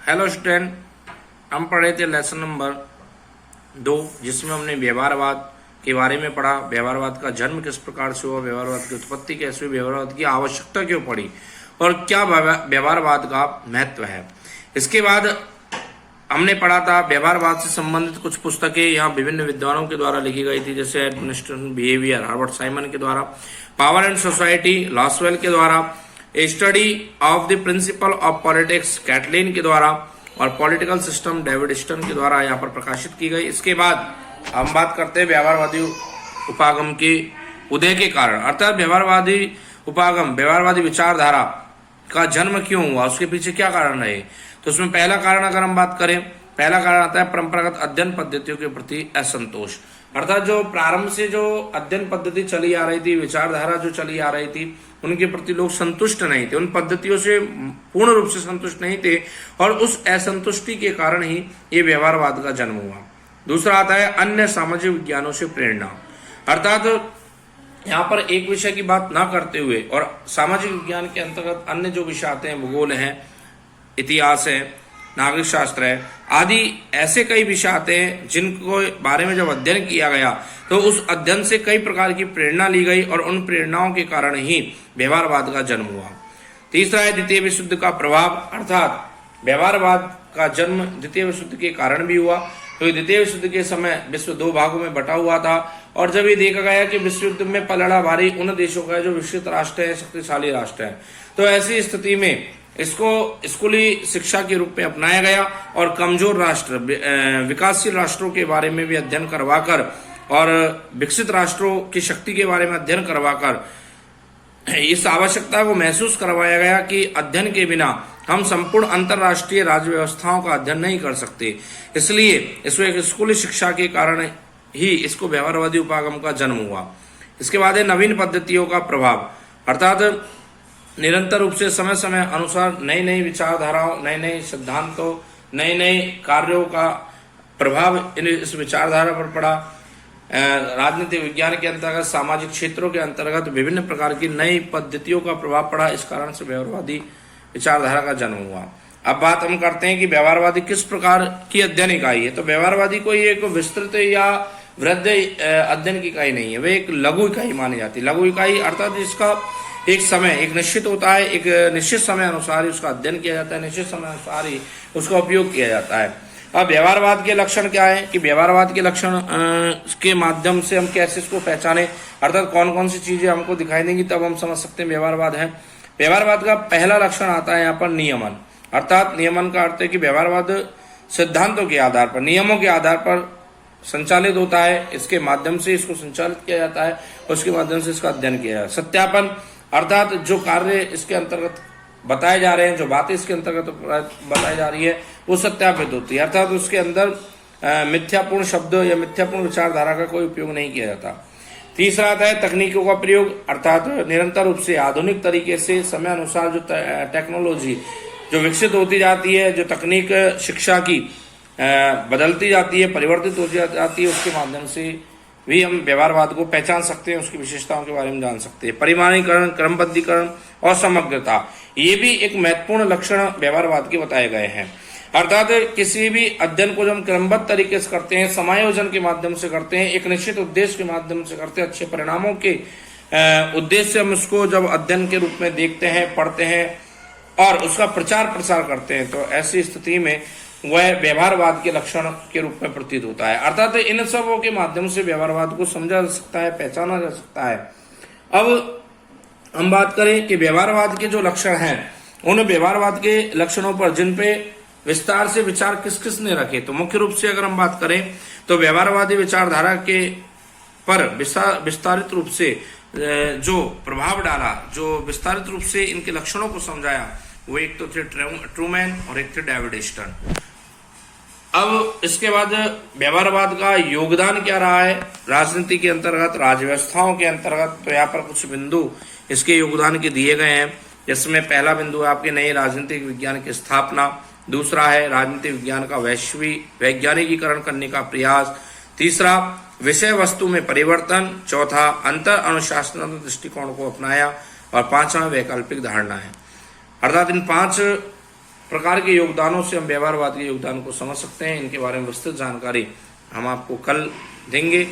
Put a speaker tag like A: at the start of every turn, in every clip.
A: Hello student, हम पढ़े थे लेसन नंबर 2 जिसमें हमने व्यवहारवाद के बारे में पढ़ा। व्यवहारवाद का जन्म किस प्रकार से हुआ, व्यवहारवाद की उत्पत्ति कैसे हुई, व्यवहारवाद की आवश्यकता क्यों पड़ी और क्या व्यवहारवाद का महत्व है। इसके बाद हमने पढ़ा था व्यवहारवाद से संबंधित कुछ पुस्तकें यहाँ विभिन्न विद्वानों के द्वारा लिखी गई थी, जैसे एडमिनिस्ट्रेशन बिहेवियर हार्वर्ड साइमन के द्वारा, पावर एंड सोसाइटी लॉसवेल के द्वारा, a study of the principle of politics Catlin के द्वारा और पॉलिटिकल सिस्टम डेविड स्टन के द्वारा यहाँ पर प्रकाशित की गई। इसके बाद हम बात करते हैं व्यवहारवादी उपागम के उदय के कारण, अर्थात व्यवहारवादी उपागम व्यवहारवादी विचारधारा का जन्म क्यों हुआ, उसके पीछे क्या कारण रहे। तो उसमें पहला कारण अगर हम बात करें, पहला कारण आता है परंपरागत अध्ययन पद्धतियों के प्रति असंतोष, अर्थात जो प्रारंभ से जो अध्ययन पद्धति चली आ रही थी, विचारधारा जो चली आ रही थी, उनके प्रति लोग संतुष्ट नहीं थे, उन पद्धतियों से पूर्ण रूप से संतुष्ट नहीं थे और उस असंतुष्टि के कारण ही ये व्यवहारवाद का जन्म हुआ। दूसरा आता है अन्य सामाजिक विज्ञानों से प्रेरणा, अर्थात यहाँ पर एक विषय की बात ना करते हुए और सामाजिक विज्ञान के अंतर्गत अन्य जो विषय आते हैं, भूगोल है, इतिहास है, नागरिक शास्त्र है आदि, ऐसे कई विषय आते हैं जिनको बारे में जब अध्ययन किया गया तो उस अध्ययन से कई प्रकार की प्रेरणा ली गई और उन प्रेरणाओं के कारण ही व्यवहारवाद का जन्म हुआ। तीसरा है द्वितीय विश्व युद्ध का प्रभाव, अर्थात व्यवहारवाद का जन्म द्वितीय विश्व युद्ध के कारण भी हुआ, क्योंकि द्वितीय विश्व युद्ध के समय विश्व 2 भागों में बटा हुआ था और जब ये देखा गया कि विश्व युद्ध में पलड़ा भारी उन देशों का है जो विकसित राष्ट्र है, शक्तिशाली राष्ट्र है, तो ऐसी स्थिति में इसको स्कूली शिक्षा के रूप में अपनाया गया और कमजोर राष्ट्र विकासशील राष्ट्रों के बारे में भी अध्ययन करवाकर और विकसित राष्ट्रों की शक्ति के बारे में अध्ययन करवाकर इस आवश्यकता को महसूस करवाया गया कि अध्ययन के बिना हम संपूर्ण अंतर्राष्ट्रीय राज्य व्यवस्थाओं का अध्ययन नहीं कर सकते। इसलिए इसको एक स्कूली शिक्षा के कारण ही इसको व्यवहारवादी उपागम का जन्म हुआ। इसके बाद है नवीन पद्धतियों का प्रभाव, अर्थात निरंतर रूप से समय समय अनुसार नई नई विचारधाराओं, नए नए सिद्धांतों, नए नए कार्यों का प्रभाव इस विचारधारा पर पड़ा। राजनीतिक विज्ञान के अंतर्गत, सामाजिक क्षेत्रों के अंतर्गत विभिन्न प्रकार की नई पद्धतियों का प्रभाव पड़ा, इस कारण से व्यवहारवादी विचारधारा का जन्म हुआ। अब बात हम करते हैं कि व्यवहारवादी किस प्रकार की अध्ययन इकाई है। तो व्यवहारवादी कोई एक विस्तृत या वृहद अध्ययन की इकाई नहीं है, वे एक लघु इकाई मानी जाती है। लघु इकाई अर्थात जिसका एक समय एक निश्चित होता है, एक निश्चित समय अनुसार ही उसका अध्ययन किया जाता है, निश्चित समय अनुसार ही उसका उपयोग किया जाता है। अब व्यवहारवाद के लक्षण क्या है कि व्यवहारवाद के लक्षण के माध्यम से हम कैसे इसको पहचाने, अर्थात कौन कौन सी चीजें हमको दिखाई देंगी तब हम समझ सकते हैं व्यवहारवाद है। व्यवहारवाद का पहला लक्षण आता है यहाँ पर नियमन, अर्थात नियमन का अर्थ है कि व्यवहारवाद सिद्धांतों के आधार पर, नियमों के आधार पर संचालित होता है, इसके माध्यम से इसको संचालित किया जाता है, उसके माध्यम से इसका अध्ययन किया जाता है। सत्यापन, अर्थात जो कार्य इसके अंतर्गत बताए जा रहे हैं, जो बातें इसके अंतर्गत बताई जा रही है वो सत्यापित होती है, अर्थात उसके अंदर मिथ्यापूर्ण शब्द या मिथ्यापूर्ण विचारधारा का कोई उपयोग नहीं किया जाता। तीसरा आता है तकनीकों का प्रयोग, अर्थात निरंतर रूप से आधुनिक तरीके से समय अनुसार जो टेक्नोलॉजी जो विकसित होती जाती है, जो तकनीक शिक्षा की बदलती जाती है, परिवर्तित होती जाती है, उसके माध्यम से भी हम व्यवहारवाद को पहचान सकते हैं, उसकी विशेषताओं के बारे में जान सकते हैं। परिमाणीकरण, क्रमबद्धीकरण और समग्रता, ये भी एक महत्वपूर्ण लक्षण व्यवहारवाद के बताए गए हैं। अर्थात किसी भी अध्ययन को जब हम क्रमबद्ध तरीके से करते हैं, समायोजन के माध्यम से करते हैं, एक निश्चित उद्देश्य के माध्यम से करते हैं, अच्छे परिणामों के उद्देश्य से हम उसको जब अध्ययन के रूप में देखते हैं, पढ़ते हैं और उसका प्रचार प्रसार करते हैं, तो ऐसी स्थिति में वह व्यवहारवाद के लक्षण के रूप में प्रतीत होता है। अर्थात इन सबों के माध्यम से व्यवहारवाद को समझा जा सकता है, पहचाना जा सकता है। अब हम बात करें कि व्यवहारवाद के जो लक्षण हैं, उन व्यवहारवाद के लक्षणों पर जिन पे विस्तार से विचार किस किस ने रखे, तो मुख्य रूप से अगर हम बात करें तो व्यवहारवादी विचारधारा के पर विस्तारित रूप से जो प्रभाव डाला, जो विस्तारित रूप से इनके लक्षणों को समझाया, वो एक तो थे ट्रूमैन और एक थे डेविड स्टन। अब इसके बाद व्यवहारवाद का योगदान क्या रहा है राजनीति के अंतर्गत, राज्य व्यवस्थाओं के अंतर्गत, तो यहाँ पर कुछ बिंदु इसके योगदान के दिए गए हैं। जिसमें पहला बिंदु है आपके नए राजनीतिक विज्ञान की स्थापना, दूसरा है राजनीतिक विज्ञान का वैज्ञानिकीकरण करने का प्रयास, तीसरा विषय वस्तु में परिवर्तन, चौथा अंतर अनुशासनात्मक दृष्टिकोण को अपनाया और पांचवा वैकल्पिक धारणा है। अर्थात इन 5 प्रकार के योगदानों से हम व्यवहारवाद के योगदान को समझ सकते हैं। इनके बारे में विस्तृत जानकारी हम आपको कल देंगे।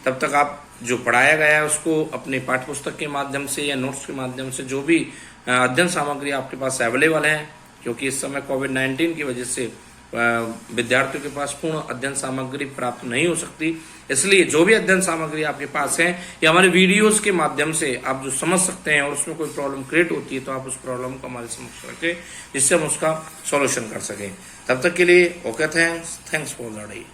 A: तब तक आप जो पढ़ाया गया है उसको अपने पाठ्यपुस्तक के माध्यम से या नोट्स के माध्यम से जो भी अध्ययन सामग्री आपके पास अवेलेबल है, क्योंकि इस समय कोविड-19 की वजह से विद्यार्थियों के पास पूर्ण अध्ययन सामग्री प्राप्त नहीं हो सकती, इसलिए जो भी अध्ययन सामग्री आपके पास है या हमारे वीडियोस के माध्यम से आप जो समझ सकते हैं और उसमें कोई प्रॉब्लम क्रिएट होती है तो आप उस प्रॉब्लम को हमारे समक्ष रखें जिससे हम उसका सॉल्यूशन कर सकें। तब तक के लिए okay, thanks for the day.